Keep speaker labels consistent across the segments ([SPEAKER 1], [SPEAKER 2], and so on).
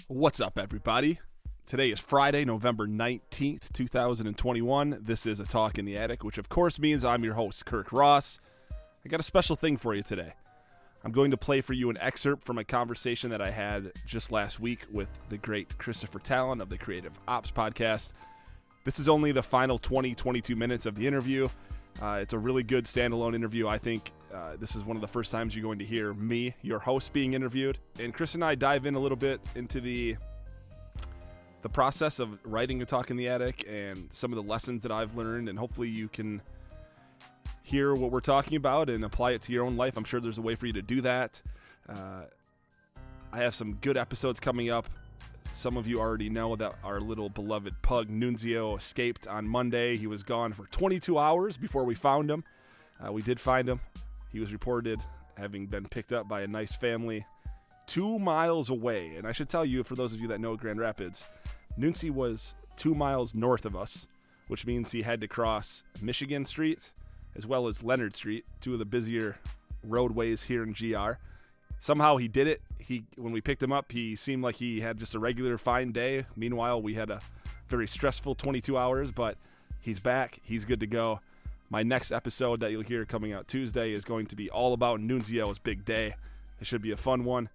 [SPEAKER 1] What's up, everybody? Today is Friday, November 19th, 2021. This is A Talk in the Attic, which of course means I'm your host, Kirk Ross. I got a special thing for you today. I'm going to play for you an excerpt from a conversation that I had just last week with the great Christopher Tallon of the Creative Ops Podcast. This is only the final 22 minutes of the interview. It's a really good standalone interview. I think this is one of the first times you're going to hear me, your host, being interviewed. And Chris and I dive in a little bit into the process of writing A Talk in the Attic and some of the lessons that I've learned, and hopefully you can hear what we're talking about and apply it to your own life. I'm sure there's a way for you to do that. I have some good episodes coming up. Some of you already know that our little beloved pug Nunzio escaped on Monday. He was gone for 22 hours before we found him. We did find him. He was reported having been picked up by a nice family 2 miles away. And I should tell you, for those of you that know Grand Rapids, Nunzi was 2 miles north of us, which means he had to cross Michigan Street as well as Leonard Street, two of the busier roadways here in GR. Somehow he did it. When we picked him up, he seemed like he had just a regular fine day. Meanwhile, we had a very stressful 22 hours, but he's back. He's good to go. My next episode that you'll hear coming out Tuesday is going to be all about Nunzio's big day. It should be a fun one.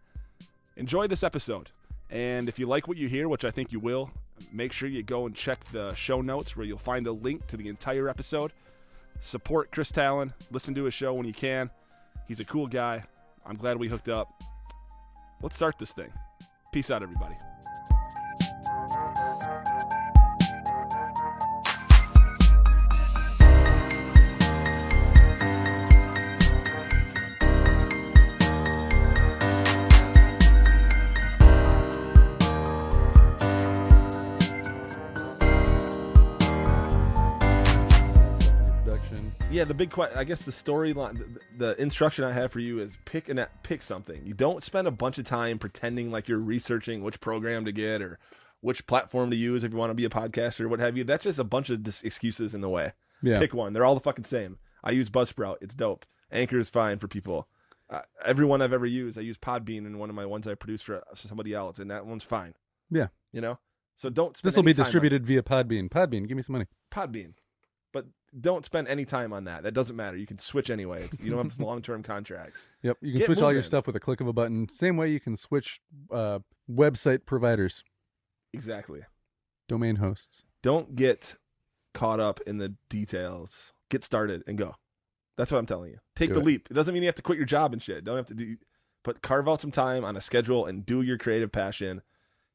[SPEAKER 1] Enjoy this episode. And if you like what you hear, which I think you will, make sure you go and check the show notes where you'll find a link to the entire episode. Support Chris Tallon. Listen to his show when you can. He's a cool guy. I'm glad we hooked up. Let's start this thing. Peace out, everybody. Yeah, the big question, I guess the storyline, the instruction I have for you is pick something. You don't spend a bunch of time pretending like you're researching which program to get or which platform to use if you want to be a podcaster or what have you. That's just a bunch of excuses in the way. Yeah. Pick one. They're all the fucking same. I use Buzzsprout. It's dope. Anchor is fine for people. Everyone I've ever used, I use Podbean in one of my ones I produced for somebody else, and that one's fine.
[SPEAKER 2] Yeah.
[SPEAKER 1] You know? So don't spend
[SPEAKER 2] This will be distributed via Podbean. Podbean, give me some money.
[SPEAKER 1] Podbean. But don't spend any time on that. That doesn't matter. You can switch anyway. You don't have long-term contracts.
[SPEAKER 2] Yep, you can switch all your stuff with a click of a button. Same way you can switch website providers.
[SPEAKER 1] Exactly.
[SPEAKER 2] Domain hosts.
[SPEAKER 1] Don't get caught up in the details. Get started and go. That's what I'm telling you. Take the leap. It doesn't mean you have to quit your job and shit. Don't have to do. But carve out some time on a schedule and do your creative passion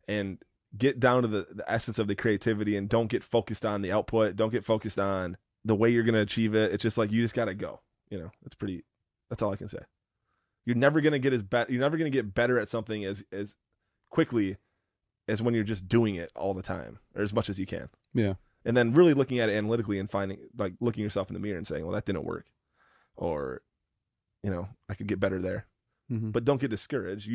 [SPEAKER 1] and get down to the essence of the creativity, and don't get focused on the output. Don't get focused on the way you're going to achieve it. It's just like, you just got to go. You know, that's all I can say. You're never going to get you're never going to get better at something as quickly as when you're just doing it all the time, or as much as you can.
[SPEAKER 2] Yeah.
[SPEAKER 1] And then really looking at it analytically and looking yourself in the mirror and saying, well, that didn't work. Or, you know, I could get better there. Mm-hmm. But don't get discouraged.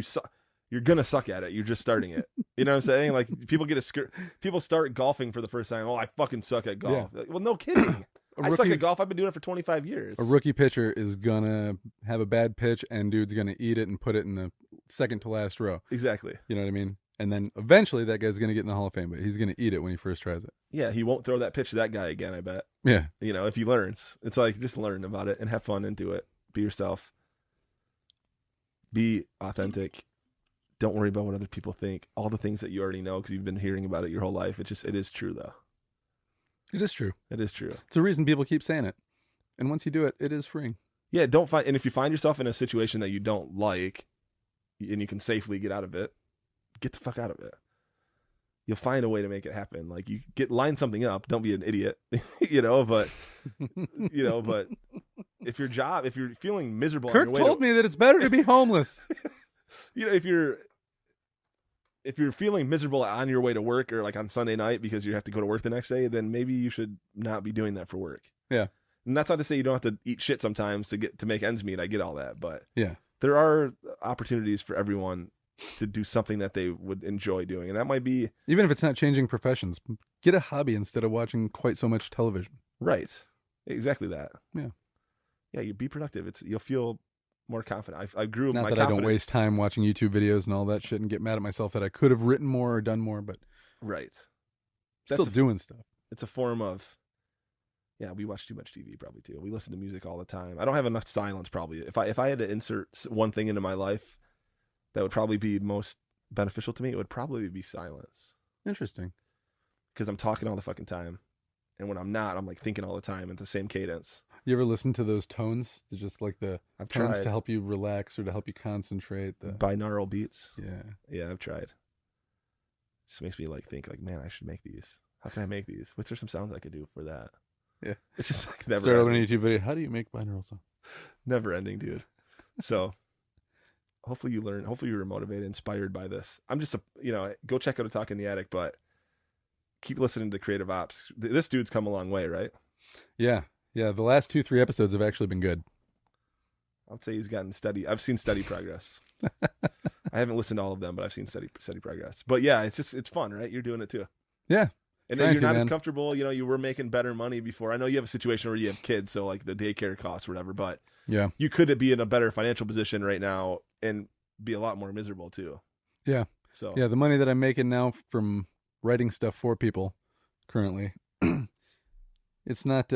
[SPEAKER 1] You're going to suck at it. You're just starting it. You know what I'm saying? Like, people start golfing for the first time. Oh, I fucking suck at golf. Yeah. Well, no kidding. I suck at golf. I've been doing it for 25 years.
[SPEAKER 2] A rookie pitcher is going to have a bad pitch, and dude's going to eat it and put it in the second to last row.
[SPEAKER 1] Exactly.
[SPEAKER 2] You know what I mean? And then eventually that guy's going to get in the Hall of Fame, but he's going to eat it when he first tries it.
[SPEAKER 1] Yeah, he won't throw that pitch to that guy again, I bet.
[SPEAKER 2] Yeah.
[SPEAKER 1] You know, if he learns. It's like, just learn about it and have fun and do it. Be yourself. Be authentic. Don't worry about what other people think. All the things that you already know because you've been hearing about it your whole life. It is true, though.
[SPEAKER 2] It is true.
[SPEAKER 1] It is true.
[SPEAKER 2] It's the reason people keep saying it. And once you do it, it is freeing.
[SPEAKER 1] Yeah, and if you find yourself in a situation that you don't like and you can safely get out of it, get the fuck out of it. You'll find a way to make it happen. Like, line something up. Don't be an idiot, but if you're feeling miserable.
[SPEAKER 2] Kirk told me that it's better to be homeless.
[SPEAKER 1] You know, if you're feeling miserable on your way to work or like on Sunday night because you have to go to work the next day, then maybe you should not be doing that for work.
[SPEAKER 2] Yeah.
[SPEAKER 1] And that's not to say you don't have to eat shit sometimes to make ends meet. I get all that, but
[SPEAKER 2] yeah,
[SPEAKER 1] there are opportunities for everyone to do something that they would enjoy doing. And that might be,
[SPEAKER 2] even if it's not changing professions, get a hobby instead of watching quite so much television.
[SPEAKER 1] Right. Exactly that.
[SPEAKER 2] Yeah.
[SPEAKER 1] Yeah. You be productive. You'll feel more confident. I grew
[SPEAKER 2] Not
[SPEAKER 1] my
[SPEAKER 2] that
[SPEAKER 1] confidence.
[SPEAKER 2] I don't waste time watching YouTube videos and all that shit and get mad at myself that I could have written more or done more, but
[SPEAKER 1] Right.
[SPEAKER 2] still doing stuff.
[SPEAKER 1] It's a form of, yeah, we watch too much TV probably too. We listen to music all the time. I don't have enough silence probably. If I had to insert one thing into my life that would probably be most beneficial to me, it would probably be silence.
[SPEAKER 2] Interesting.
[SPEAKER 1] Because I'm talking all the fucking time. And when I'm not, I'm like thinking all the time at the same cadence.
[SPEAKER 2] You ever listen to those tones? They're just like the
[SPEAKER 1] I've
[SPEAKER 2] tones
[SPEAKER 1] tried.
[SPEAKER 2] to help you relax or to help you concentrate.
[SPEAKER 1] Binaural beats.
[SPEAKER 2] Yeah.
[SPEAKER 1] Yeah, I've tried. Just makes me like think like, man, I should make these. How can I make these? What's there some sounds I could do for that?
[SPEAKER 2] Yeah.
[SPEAKER 1] It's just like never
[SPEAKER 2] Start
[SPEAKER 1] ending.
[SPEAKER 2] opening a YouTube video. How do you make binaural sound?
[SPEAKER 1] Never ending, dude. So hopefully you learn. Hopefully you were motivated, inspired by this. I'm just, go check out A Talk in the Attic, but keep listening to Creative Ops. This dude's come a long way, right?
[SPEAKER 2] Yeah. Yeah. The last 2-3 episodes have actually been good.
[SPEAKER 1] I'd say he's gotten steady. I've seen steady progress. I haven't listened to all of them, but I've seen steady progress. But yeah, it's fun, right? You're doing it too.
[SPEAKER 2] Yeah.
[SPEAKER 1] And
[SPEAKER 2] Thank
[SPEAKER 1] you're
[SPEAKER 2] you,
[SPEAKER 1] not as
[SPEAKER 2] man.
[SPEAKER 1] comfortable. You were making better money before. I know you have a situation where you have kids, so like the daycare costs or whatever, but
[SPEAKER 2] Yeah.
[SPEAKER 1] you could be in a better financial position right now and be a lot more miserable too.
[SPEAKER 2] Yeah.
[SPEAKER 1] So
[SPEAKER 2] Yeah. The money that I'm making now from writing stuff for people currently, it's not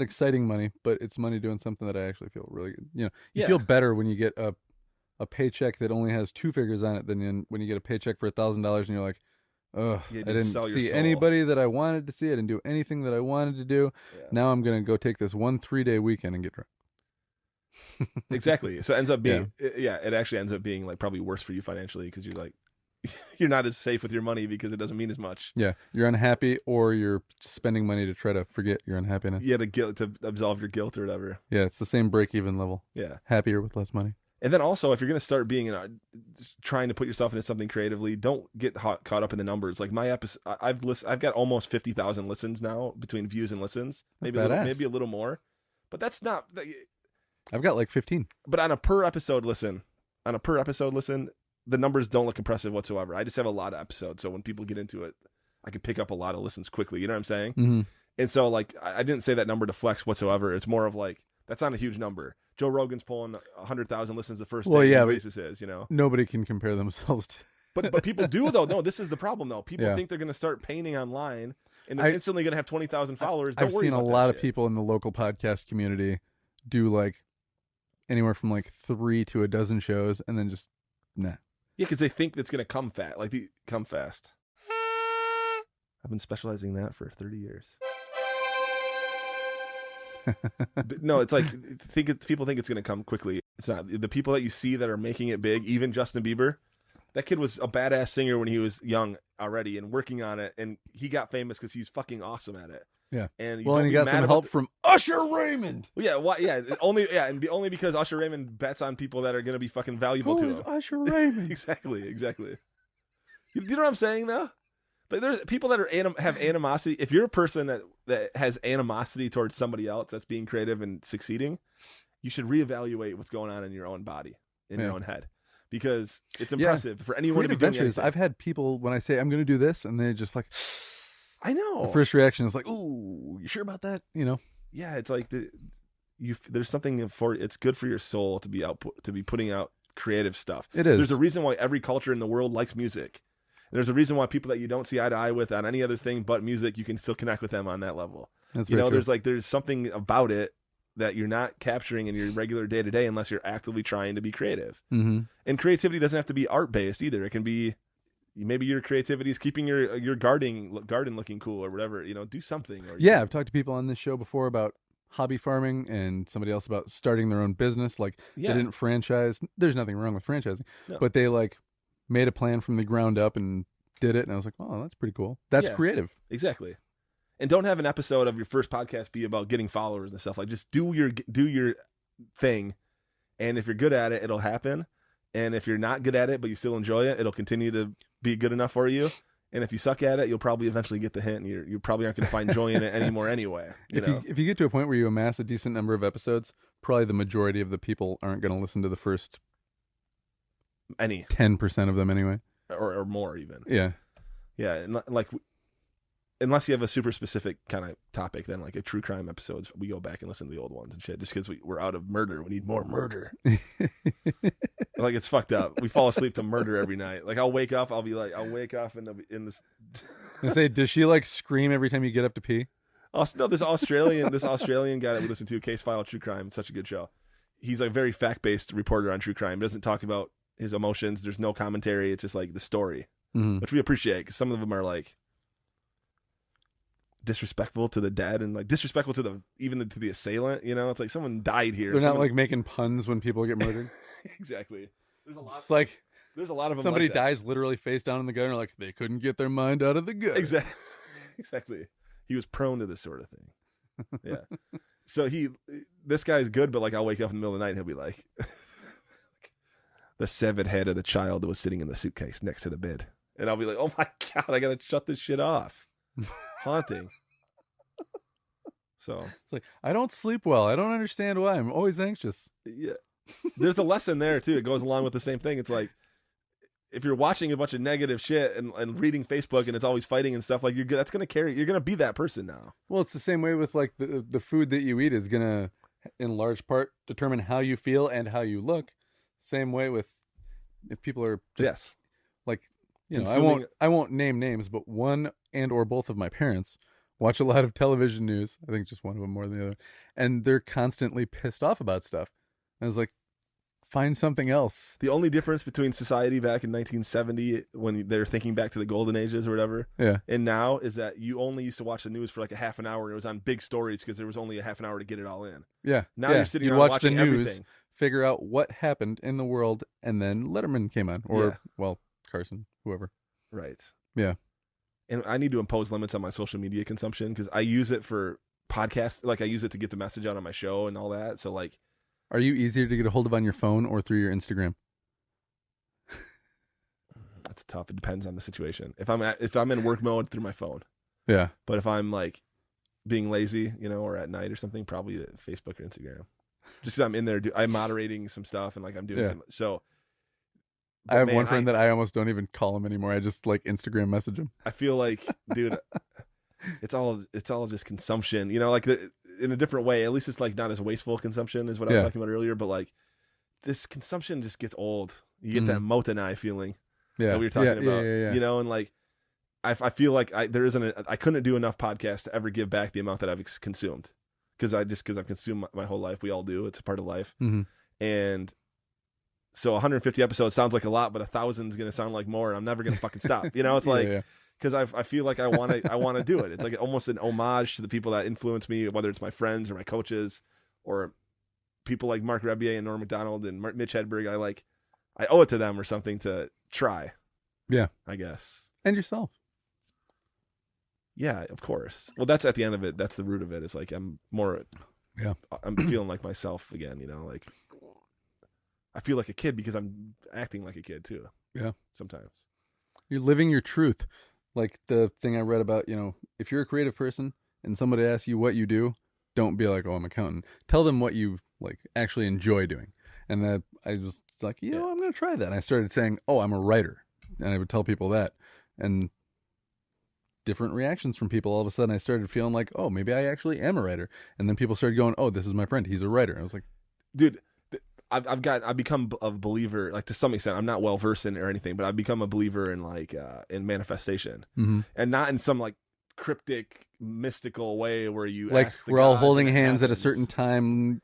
[SPEAKER 2] exciting money, but it's money doing something that I actually feel really good. You
[SPEAKER 1] Yeah.
[SPEAKER 2] feel better when you get a paycheck that only has 2 figures on it than when you get a paycheck for $1,000 and you're like, ugh,
[SPEAKER 1] You
[SPEAKER 2] I
[SPEAKER 1] didn't
[SPEAKER 2] didn't
[SPEAKER 1] sell your
[SPEAKER 2] see
[SPEAKER 1] soul.
[SPEAKER 2] anybody that I wanted to see. I didn't do anything that I wanted to do.
[SPEAKER 1] Yeah.
[SPEAKER 2] Now I'm going to go take this 1 3-day weekend and get drunk.
[SPEAKER 1] Exactly. So it ends up being, it actually ends up being like probably worse for you financially because you're like, you're not as safe with your money because it doesn't mean as much.
[SPEAKER 2] Yeah. You're unhappy or you're spending money to try to forget your unhappiness.
[SPEAKER 1] You had to absolve your guilt or whatever.
[SPEAKER 2] Yeah. It's the same break-even level.
[SPEAKER 1] Yeah.
[SPEAKER 2] Happier with less money.
[SPEAKER 1] And then also, if you're going to start being trying to put yourself into something creatively, don't get caught up in the numbers. Like my episode, I've got almost 50,000 listens now between views and listens,
[SPEAKER 2] That's
[SPEAKER 1] maybe a little more, but that's not.
[SPEAKER 2] I've got like 15.
[SPEAKER 1] But on a per episode listen, the numbers don't look impressive whatsoever. I just have a lot of episodes, so when people get into it, I can pick up a lot of listens quickly. You know what I'm saying?
[SPEAKER 2] Mm-hmm.
[SPEAKER 1] And so, like, I didn't say that number to flex whatsoever. It's more of like that's not a huge number. Joe Rogan's pulling 100,000 listens the first day he releases his,
[SPEAKER 2] Nobody can compare themselves to.
[SPEAKER 1] But people do though. No, this is the problem though. People
[SPEAKER 2] Yeah.
[SPEAKER 1] think they're going to start painting online and they're instantly going to have 20,000 followers. Don't
[SPEAKER 2] I've
[SPEAKER 1] worry
[SPEAKER 2] seen
[SPEAKER 1] about
[SPEAKER 2] a
[SPEAKER 1] that
[SPEAKER 2] lot of
[SPEAKER 1] shit.
[SPEAKER 2] people in the local podcast community do like anywhere from like 3 to a dozen shows and then just nah.
[SPEAKER 1] Yeah, because they think it's going to come come fast. I've been specializing in that for 30 years. But no, it's like people think it's going to come quickly. It's not. The people that you see that are making it big, even Justin Bieber, that kid was a badass singer when he was young already and working on it, and he got famous because he's fucking awesome at it.
[SPEAKER 2] Yeah.
[SPEAKER 1] And
[SPEAKER 2] Well, and he got some help from Usher Raymond.
[SPEAKER 1] Yeah, only because Usher Raymond bets on people that are going to be fucking valuable to
[SPEAKER 2] Who is
[SPEAKER 1] him.
[SPEAKER 2] Usher Raymond?
[SPEAKER 1] Exactly. You know what I'm saying though? Like there's people that have animosity. If you're a person that has animosity towards somebody else that's being creative and succeeding, you should reevaluate what's going on in your own body, in your own head, because it's impressive for anyone to be doing
[SPEAKER 2] Ventures.
[SPEAKER 1] anything.
[SPEAKER 2] I've had people when I say I'm going to do this, and they just like,
[SPEAKER 1] I know.
[SPEAKER 2] the first reaction is like, "Ooh, you sure about that?"
[SPEAKER 1] Yeah, it's like there's something it's good for your soul to be putting out creative stuff.
[SPEAKER 2] It is.
[SPEAKER 1] There's a reason why every culture in the world likes music. And there's a reason why people that you don't see eye to eye with on any other thing but music, you can still connect with them on that level.
[SPEAKER 2] That's very true.
[SPEAKER 1] There's something about it that you're not capturing in your regular day to day unless you're actively trying to be creative.
[SPEAKER 2] Mm-hmm.
[SPEAKER 1] And creativity doesn't have to be art based either. It can be maybe your creativity is keeping your garden looking cool or whatever. Do something.
[SPEAKER 2] I've talked to people on this show before about hobby farming and somebody else about starting their own business. Like they didn't franchise. There's nothing wrong with franchising, but they like made a plan from the ground up and did it. And I was like, oh, that's pretty cool. That's creative.
[SPEAKER 1] Exactly. And don't have an episode of your first podcast be about getting followers and stuff. Like just do your thing. And if you're good at it, it'll happen. And if you're not good at it, but you still enjoy it, it'll continue to be good enough for you. And if you suck at it, you'll probably eventually get the hint, and you probably aren't going to find joy in it anymore anyway.
[SPEAKER 2] If you get to a point where you amass a decent number of episodes, probably the majority of the people aren't going to listen to the first 10% of them anyway,
[SPEAKER 1] or more even.
[SPEAKER 2] Yeah.
[SPEAKER 1] And like unless you have a super specific kind of topic, then like a true crime episodes, we go back and listen to the old ones and shit. Just because we're out of murder, we need more murder. Like it's fucked up. We fall asleep to murder every night. Like I'll wake up in this.
[SPEAKER 2] I say, does she like scream every time you get up to pee?
[SPEAKER 1] No, this Australian guy that we listen to, Case File True Crime. It's such a good show. He's a very fact-based reporter on true crime. He doesn't talk about his emotions. There's no commentary. It's just like the story, which we appreciate because some of them are like disrespectful to the dead and like disrespectful to even to the assailant. You know, it's like someone died here.
[SPEAKER 2] They're not like making puns when people get murdered.
[SPEAKER 1] Exactly. There's a lot.
[SPEAKER 2] It's like
[SPEAKER 1] there's a lot of them.
[SPEAKER 2] Somebody
[SPEAKER 1] like that.
[SPEAKER 2] dies literally face down in the gutter. Like they couldn't get their mind out of the gutter.
[SPEAKER 1] Exactly. He was prone to this sort of thing. Yeah. So this guy's good, but like I'll wake up in the middle of the night and he'll be like, the severed head of the child that was sitting in the suitcase next to the bed. And I'll be like, oh my God, I got to shut this shit off. Haunting. So
[SPEAKER 2] it's like, I don't sleep well. I don't understand why. I'm always anxious.
[SPEAKER 1] Yeah. There's a lesson there too. It goes along with the same thing. It's like, if you're watching a bunch of negative shit and reading Facebook and it's always fighting and stuff, like that's going to carry, you're going to be that person now.
[SPEAKER 2] Well, it's the same way with like the food that you eat is going to, in large part, determine how you feel and how you look. Same way with if people are just like, you know, I won't name names, but one and or both of my parents watch a lot of television news. I think just one of them more than the other. And they're constantly pissed off about stuff. And I was like, find something else.
[SPEAKER 1] The only difference between society back in 1970, when they're thinking back to the golden ages or whatever, and now is that you only used to watch the news for like a half an hour and it was on big stories because there was only a half an hour to get it all in.
[SPEAKER 2] Yeah.
[SPEAKER 1] Now you're sitting around
[SPEAKER 2] watch the news,
[SPEAKER 1] everything.
[SPEAKER 2] Figure out what happened in the world, and then Letterman came on. Or, well, Carson, whoever.
[SPEAKER 1] Right.
[SPEAKER 2] Yeah.
[SPEAKER 1] And I need to impose limits on my social media consumption because I use it for podcasts. Like I use it to get the message out on my show and all that. So like,
[SPEAKER 2] are you easier to get a hold of on your phone or through your Instagram?
[SPEAKER 1] That's tough. It depends on the situation. If I'm in work mode, through my phone.
[SPEAKER 2] Yeah.
[SPEAKER 1] But if I'm like being lazy, you know, or at night or something, probably Facebook or Instagram. Just because I'm in there, I'm moderating some stuff and like I'm doing some. So
[SPEAKER 2] I have one friend that I almost don't even call him anymore. I just like Instagram message him.
[SPEAKER 1] I feel like, dude, it's all just consumption, you know, like in a different way. At least it's like not as wasteful consumption as what I was talking about earlier. But like this consumption just gets old. You get that Motenai feeling that we were talking about, you know, and like I feel like I couldn't do enough podcasts to ever give back the amount that I've consumed because I've consumed my whole life. We all do. It's a part of life. And so 150 episodes sounds like a lot, but 1,000 is going to sound like more. I'm never going to fucking stop. You know, it's like, because I feel like I want to do it. It's like almost an homage to the people that influence me, whether it's my friends or my coaches or people like Mark Rebier and Norm Macdonald and Mitch Hedberg. I owe it to them or something to try.
[SPEAKER 2] Yeah,
[SPEAKER 1] I guess.
[SPEAKER 2] And yourself.
[SPEAKER 1] Yeah, of course. Well, that's at the end of it. That's the root of it. It's like I'm feeling like myself again. You know, like I feel like a kid because I'm acting like a kid too.
[SPEAKER 2] Yeah,
[SPEAKER 1] sometimes
[SPEAKER 2] you're living your truth. Like the thing I read about, you know, if you're a creative person and somebody asks you what you do, don't be like, oh, I'm an accountant. Tell them what you like actually enjoy doing. And that I was like, I'm going to try that. And I started saying, oh, I'm a writer. And I would tell people that. And different reactions from people. All of a sudden I started feeling like, oh, maybe I actually am a writer. And then people started going, oh, this is my friend. He's a writer. I was like,
[SPEAKER 1] dude, I've become a believer, like to some extent. I'm not well versed in it or anything, but I've become a believer in like in manifestation, and not in some like cryptic mystical way where you
[SPEAKER 2] like
[SPEAKER 1] ask the
[SPEAKER 2] we're all
[SPEAKER 1] gods
[SPEAKER 2] holding
[SPEAKER 1] and it
[SPEAKER 2] hands at a
[SPEAKER 1] happens.
[SPEAKER 2] certain time,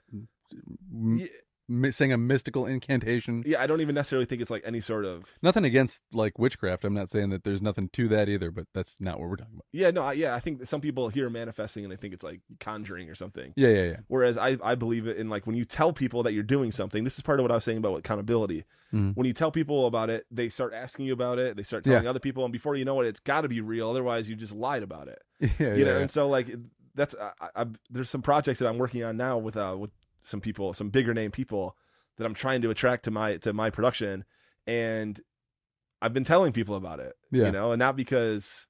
[SPEAKER 2] saying a mystical incantation.
[SPEAKER 1] Yeah, I don't even necessarily think it's like any sort of
[SPEAKER 2] nothing against like witchcraft. I'm not saying that there's nothing to that either, but that's not what we're talking about.
[SPEAKER 1] Yeah, no, I think that some people hear manifesting and they think it's like conjuring or something.
[SPEAKER 2] Yeah.
[SPEAKER 1] Whereas I believe it in like when you tell people that you're doing something. This is part of what I was saying about accountability. When you tell people about it, they start asking you about it. They start telling other people, and before you know it, it's got to be real. Otherwise, you just lied about it. You know. And so like that's there's some projects that I'm working on now with some people, some bigger name people that I'm trying to attract to my production, and I've been telling people about it, you know, and not because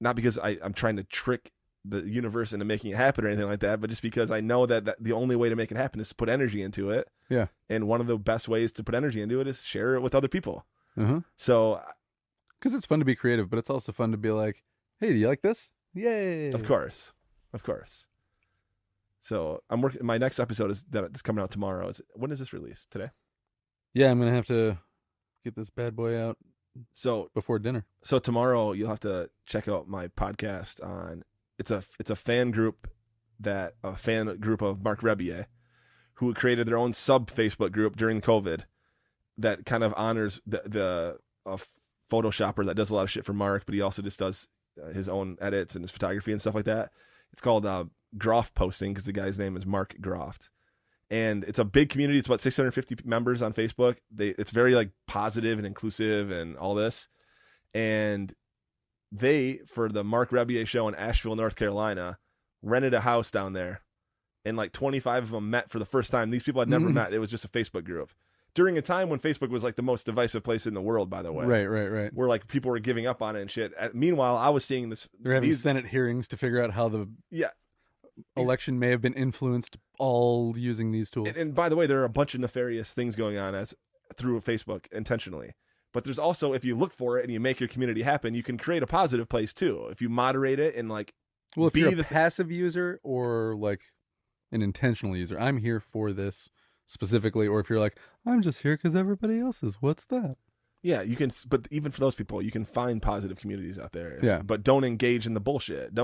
[SPEAKER 1] I'm trying to trick the universe into making it happen or anything like that, but just because I know that the only way to make it happen is to put energy into it.
[SPEAKER 2] Yeah.
[SPEAKER 1] And one of the best ways to put energy into it is share it with other people. So
[SPEAKER 2] Because it's fun to be creative, but it's also fun to be like, hey, do you like this? Yay!
[SPEAKER 1] Of course. So I'm working. My next episode that's coming out tomorrow. When is this released? Today?
[SPEAKER 2] Yeah, I'm gonna have to get this bad boy out before dinner.
[SPEAKER 1] So tomorrow you'll have to check out my podcast on. It's a fan group of Mark Rebier, who created their own sub Facebook group during COVID that kind of honors the Photoshopper that does a lot of shit for Mark, but he also just does his own edits and his photography and stuff like that. It's called Groff Posting because the guy's name is Mark Groff. And it's a big community. It's about 650 members on Facebook. It's very like positive and inclusive and all this. And they, for the Mark Rebier show in Asheville, North Carolina, rented a house down there. And like 25 of them met for the first time. These people had never met. It was just a Facebook group. During a time when Facebook was like the most divisive place in the world, by the way.
[SPEAKER 2] Right.
[SPEAKER 1] Where like people were giving up on it and shit. Meanwhile, I was seeing this.
[SPEAKER 2] They're having Senate hearings to figure out how the election may have been influenced, all using these tools.
[SPEAKER 1] And by the way, there are a bunch of nefarious things going on through Facebook intentionally. But there's also, if you look for it and you make your community happen, you can create a positive place too. If you moderate it and like,
[SPEAKER 2] well, if you're a passive user or like an intentional user, I'm here for this specifically. Or if you're like, I'm just here because everybody else is. What's that?
[SPEAKER 1] Yeah, you can. But even for those people, you can find positive communities out there.
[SPEAKER 2] Yeah.
[SPEAKER 1] But don't engage in the bullshit.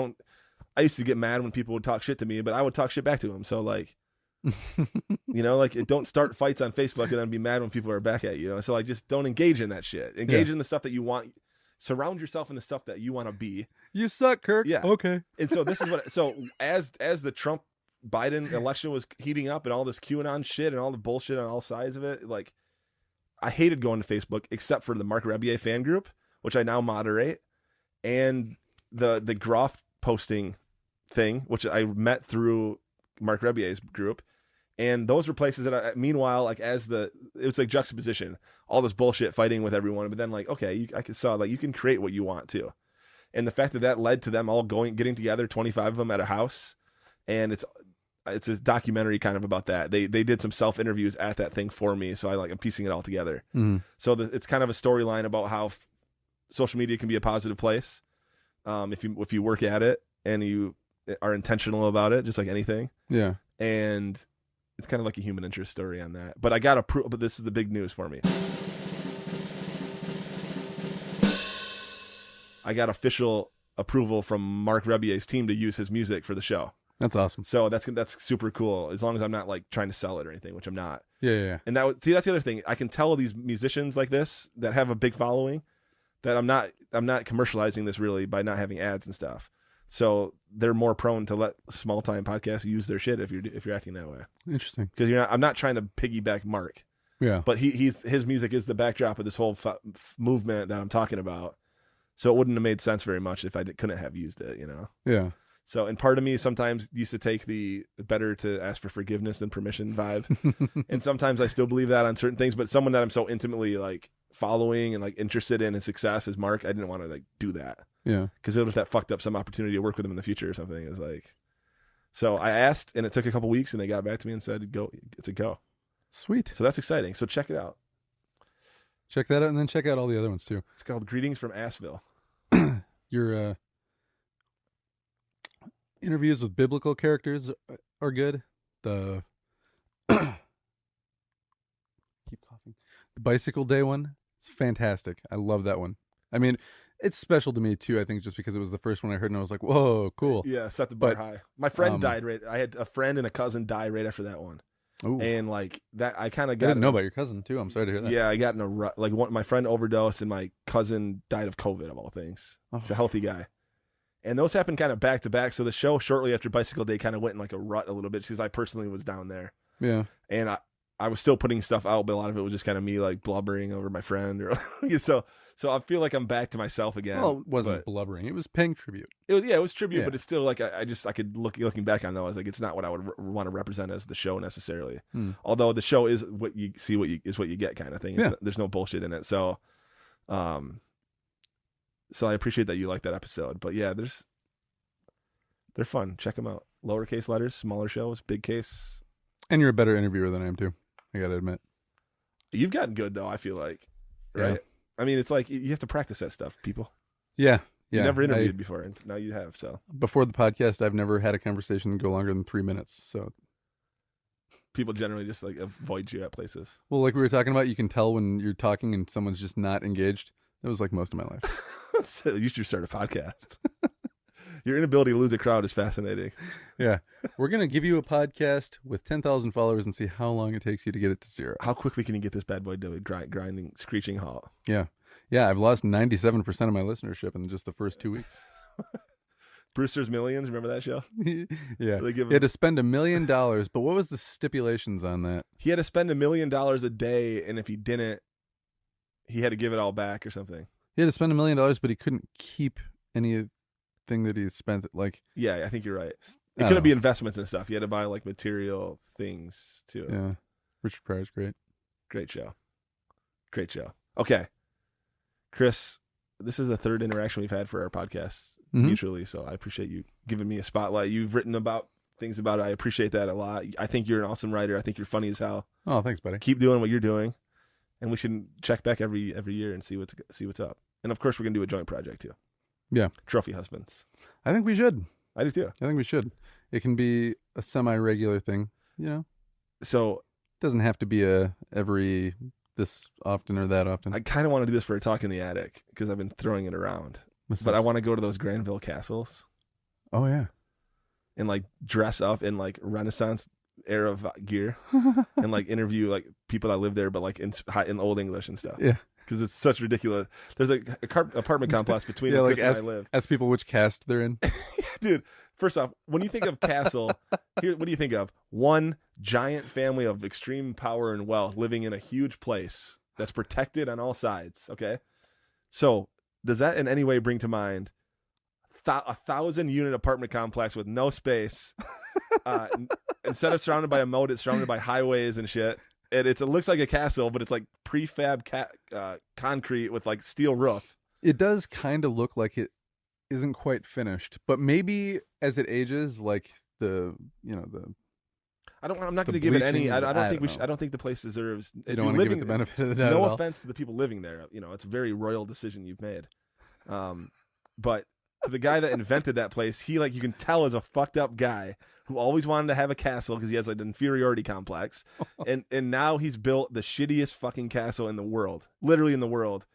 [SPEAKER 1] I used to get mad when people would talk shit to me, but I would talk shit back to them. So like, don't start fights on Facebook and then be mad when people are back at you. So like, just don't engage in that shit. Engage in the stuff that you want. Surround yourself in the stuff that you want to be.
[SPEAKER 2] You suck, Kirk.
[SPEAKER 1] Yeah.
[SPEAKER 2] Okay.
[SPEAKER 1] And so this is what. So as the Trump Biden election was heating up and all this QAnon shit and all the bullshit on all sides of it, like, I hated going to Facebook except for the Mark Rebier fan group, which I now moderate, and the Groff posting thing, which I met through Mark Rebier's group. And those were places that meanwhile, like it was like juxtaposition, all this bullshit fighting with everyone. But then like, okay, I saw like you can create what you want to. And the fact that led to them all getting together, 25 of them at a house. And it's a documentary kind of about that. They did some self interviews at that thing for me. So I'm piecing it all together. So it's kind of a storyline about how social media can be a positive place. If you work at it and you are intentional about it, just like anything. Yeah. And it's kind of like a human interest story on that. But I got but this is the big news for me. I got official approval from Mark Rebier's team to use his music for the show.
[SPEAKER 2] That's awesome.
[SPEAKER 1] So that's super cool. As long as I'm not like trying to sell it or anything, which I'm not.
[SPEAKER 2] Yeah.
[SPEAKER 1] And that's the other thing. I can tell these musicians like this that have a big following that I'm not commercializing this really by not having ads and stuff. So they're more prone to let small time podcasts use their shit if you're acting that way.
[SPEAKER 2] Interesting.
[SPEAKER 1] Because I'm not trying to piggyback Mark.
[SPEAKER 2] Yeah.
[SPEAKER 1] But his music is the backdrop of this whole movement that I'm talking about. So it wouldn't have made sense very much if I couldn't have used it,
[SPEAKER 2] Yeah.
[SPEAKER 1] So, and part of me sometimes used to take the better to ask for forgiveness than permission vibe. And sometimes I still believe that on certain things, but someone that I'm so intimately like following and like interested in his success as Mark, I didn't want to like do that.
[SPEAKER 2] Yeah.
[SPEAKER 1] Because if that fucked up some opportunity to work with him in the future or something, it was like, so I asked and it took a couple weeks and they got back to me and said, go, it's a go.
[SPEAKER 2] Sweet.
[SPEAKER 1] So that's exciting. So check it out.
[SPEAKER 2] Check that out and then check out all the other ones too.
[SPEAKER 1] It's called Greetings from Asheville.
[SPEAKER 2] Your interviews with biblical characters are good. The keep coughing. The Bicycle Day one is fantastic. I love that one. I mean, it's special to me too. I think just because it was the first one I heard and I was like, "Whoa, cool!"
[SPEAKER 1] Yeah, set the bar high. My friend died. I had a friend and a cousin die right after that one. Ooh. And like that, I kind of got.
[SPEAKER 2] I didn't know about your cousin too. I'm sorry to hear that.
[SPEAKER 1] Yeah, I got in a rut. Like my friend overdosed, and my cousin died of COVID of all things. He's a healthy guy, and those happened kind of back to back. So the show shortly after Bicycle Day kind of went in like a rut a little bit because I personally was down there.
[SPEAKER 2] Yeah,
[SPEAKER 1] and I was still putting stuff out, but a lot of it was just kind of me like blubbering over my friend, or so I feel like I'm back to myself again.
[SPEAKER 2] Well, it wasn't blubbering; it was paying tribute.
[SPEAKER 1] It was tribute, but it's still like I could looking back on that, I was like, it's not what I would want to represent as the show necessarily. Although the show is what you see, what you get kind of thing. There's no bullshit in it. So I appreciate that you like that episode. But yeah, they're fun. Check them out. Lowercase letters, smaller shows, big case.
[SPEAKER 2] And you're a better interviewer than I am too. I gotta admit.
[SPEAKER 1] You've gotten good though. I feel like, right? I mean, it's like you have to practice that stuff, people.
[SPEAKER 2] Yeah.
[SPEAKER 1] You never interviewed before, and now you have. So
[SPEAKER 2] before the podcast, I've never had a conversation go longer than 3 minutes. So
[SPEAKER 1] people generally just like avoid you at places.
[SPEAKER 2] Well, like we were talking about, you can tell when you're talking and someone's just not engaged. That was like most of my life.
[SPEAKER 1] So you should start a podcast. Your inability to lose a crowd is fascinating.
[SPEAKER 2] Yeah. We're going to give you a podcast with 10,000 followers and see how long it takes you to get it to 0.
[SPEAKER 1] How quickly can you get this bad boy to a grinding, screeching halt?
[SPEAKER 2] Yeah. Yeah, I've lost 97% of my listenership in just the first 2 weeks.
[SPEAKER 1] Brewster's Millions, remember that show?
[SPEAKER 2] Yeah. He had to spend $1 million, but what was the stipulations on that?
[SPEAKER 1] He had to spend $1 million a day, and if he didn't, he had to give it all back or something.
[SPEAKER 2] He had to spend $1 million, but he couldn't keep anything that he spent. Like,
[SPEAKER 1] yeah, I think you're right. It couldn't be investments and stuff. You had to buy like material things too.
[SPEAKER 2] Yeah. Richard Pryor's great.
[SPEAKER 1] Great show. Great show. Okay. Chris, this is the third interaction we've had for our podcast mutually, so I appreciate you giving me a spotlight. You've written about things about it. I appreciate that a lot. I think you're an awesome writer. I think you're funny as hell.
[SPEAKER 2] Oh, thanks, buddy.
[SPEAKER 1] Keep doing what you're doing, and we should check back every year and see what's up. And of course, we're gonna do a joint project too.
[SPEAKER 2] Yeah,
[SPEAKER 1] Trophy Husbands.
[SPEAKER 2] I think we should.
[SPEAKER 1] I do too.
[SPEAKER 2] I think we should. It can be a semi-regular thing, you know.
[SPEAKER 1] So
[SPEAKER 2] it doesn't have to be every this often or that often.
[SPEAKER 1] I kind of want to do this for a talk in the attic because I've been throwing it around. But I want to go to those Granville Castles.
[SPEAKER 2] Oh yeah,
[SPEAKER 1] and like dress up in like Renaissance era gear and like interview like people that live there, but like in Old English and stuff.
[SPEAKER 2] Yeah,
[SPEAKER 1] because it's such ridiculous. There's like a apartment complex between
[SPEAKER 2] like
[SPEAKER 1] Chris and I live.
[SPEAKER 2] Ask people which cast they're in.
[SPEAKER 1] Dude, first off, when you think of castle, here, what do you think of? One giant family of extreme power and wealth living in a huge place that's protected on all sides. Okay, so does that in any way bring to mind a 1,000-unit apartment complex with no space? Instead of surrounded by a moat, it's surrounded by highways and shit. And it looks like a castle, but it's like prefab concrete with like steel roof.
[SPEAKER 2] It does kind of look like it isn't quite finished, but maybe as it ages, like I'm not going to give it any. I don't think the place deserves. You don't want to give it the benefit of the doubt.
[SPEAKER 1] No offense to the people living there. You know, it's a very royal decision you've made. But to the guy that invented that place, he you can tell is a fucked up guy who always wanted to have a castle because he has like an inferiority complex, and now he's built the shittiest fucking castle in the world, literally in the world.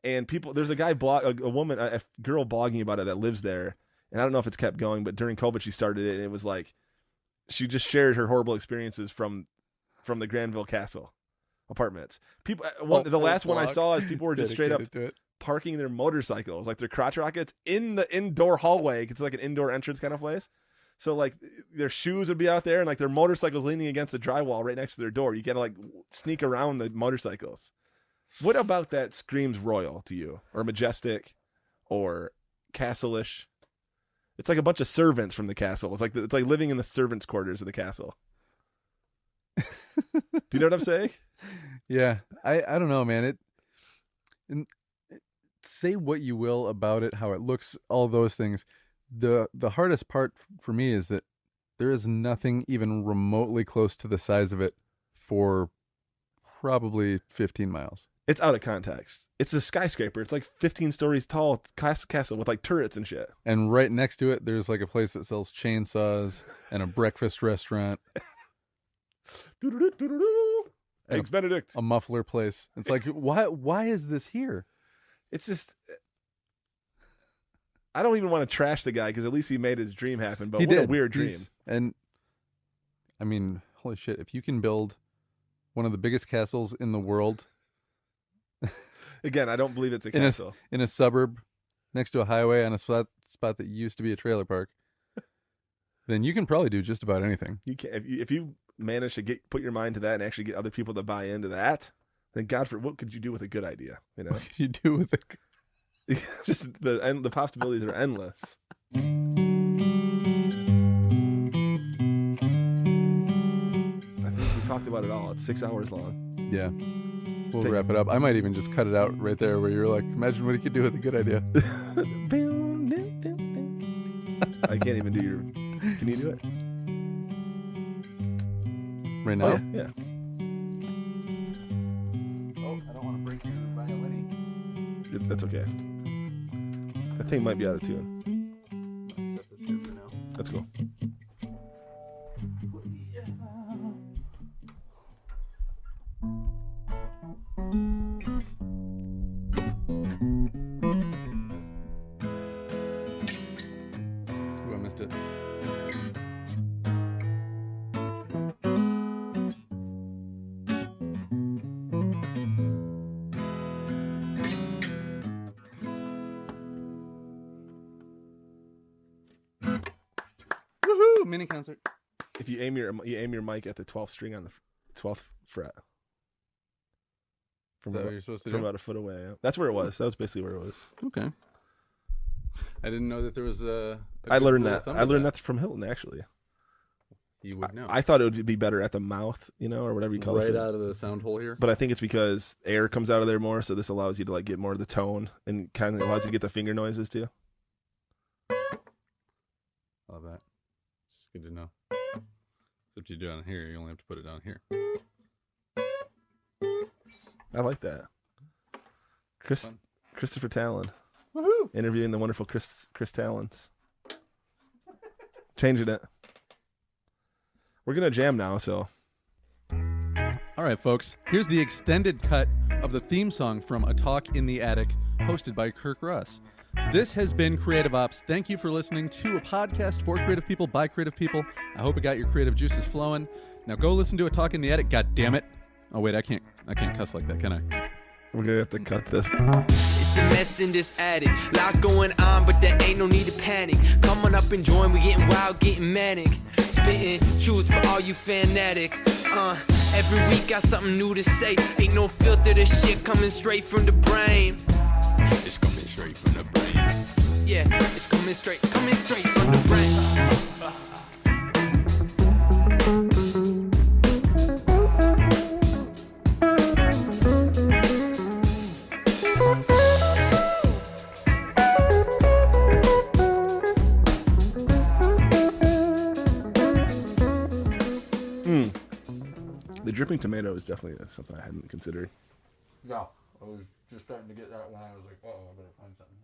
[SPEAKER 1] And people, there's a guy a girl blogging about it that lives there, and I don't know if it's kept going, but during COVID she started it, and it was like she just shared her horrible experiences from the Granville Castle apartments. People, the last one I saw is people were just straight up parking their motorcycles, like their crotch rockets, in the indoor hallway. It's like an indoor entrance kind of place. So like their shoes would be out there, and like their motorcycles leaning against the drywall right next to their door. You gotta like sneak around the motorcycles. What about that screams royal to you, or majestic, or castle-ish? It's like a bunch of servants from the castle. It's like living in the servants' quarters of the castle. Do you know what I'm saying?
[SPEAKER 2] Yeah, I don't know, man. Say what you will about it, how it looks, all those things. The hardest part for me is that there is nothing even remotely close to the size of it for probably 15 miles.
[SPEAKER 1] It's out of context. It's a skyscraper. It's like 15 stories tall castle with like turrets and shit.
[SPEAKER 2] And right next to it, there's like a place that sells chainsaws and a breakfast restaurant.
[SPEAKER 1] Eggs Benedict.
[SPEAKER 2] A muffler place. It's like, why is this here?
[SPEAKER 1] It's just, I don't even want to trash the guy because at least he made his dream happen. But what a weird dream.
[SPEAKER 2] And I mean, holy shit! If you can build one of the biggest castles in the world,
[SPEAKER 1] again, I don't believe it's a castle
[SPEAKER 2] in a suburb next to a highway on a spot that used to be a trailer park, then you can probably do just about anything.
[SPEAKER 1] You can if you manage to put your mind to that and actually get other people to buy into that. Then God, what could you do with a good idea? You know,
[SPEAKER 2] what could you do with it?
[SPEAKER 1] Just the possibilities are endless. I think we talked about it all. It's 6 hours long.
[SPEAKER 2] Yeah, we'll wrap it up. I might even just cut it out right there where you're like, imagine what he could do with a good idea.
[SPEAKER 1] I can't even do your. Can you do it
[SPEAKER 2] right now?
[SPEAKER 1] Oh, yeah.
[SPEAKER 2] I don't want to break your violin.
[SPEAKER 1] That's okay. That thing might be out of tune.
[SPEAKER 2] Let's set this here for now.
[SPEAKER 1] Let's go.
[SPEAKER 2] Ooh, I missed it. Woohoo! Mini concert.
[SPEAKER 1] If you aim your mic at the 12th string on the 12th fret.
[SPEAKER 2] Is that what you're supposed to do?
[SPEAKER 1] From about a foot away. Yeah. That's where it was. That was basically where it was.
[SPEAKER 2] Okay. I didn't know that there was a
[SPEAKER 1] I learned that. I learned that from Hilton, actually.
[SPEAKER 2] You would know.
[SPEAKER 1] I thought it would be better at the mouth, or whatever you call it.
[SPEAKER 2] Right out of the sound hole here.
[SPEAKER 1] But I think it's because air comes out of there more, so this allows you to get more of the tone and kind of allows you to get the finger noises too.
[SPEAKER 2] Love that. It's good to know. Except you do it down here, you only have to put it down here.
[SPEAKER 1] I like that. Christopher Tallon.
[SPEAKER 2] Woohoo!
[SPEAKER 1] Interviewing the wonderful Chris Tallons. Changing it. We're going to jam now, so.
[SPEAKER 2] All right, folks. Here's the extended cut of the theme song from A Talk in the Attic, hosted by Kirk Ross. This has been Creative Ops. Thank you for listening to a podcast for creative people by creative people. I hope it got your creative juices flowing. Now go listen to A Talk in the Attic. God damn it. Oh, wait, I can't cuss like that, can I?
[SPEAKER 1] We're going to have to cut this.
[SPEAKER 3] It's a mess in this attic. Lot going on, but there ain't no need to panic. Come on up and join. We getting wild, getting manic. Spitting truth for all you fanatics. Every week got something new to say. Ain't no filter, this shit coming straight from the brain. It's coming straight from the brain. Yeah, it's coming straight from the brain.
[SPEAKER 1] The dripping tomato is definitely something I hadn't considered.
[SPEAKER 2] Yeah, I was just starting to get that when I was like, I better find something.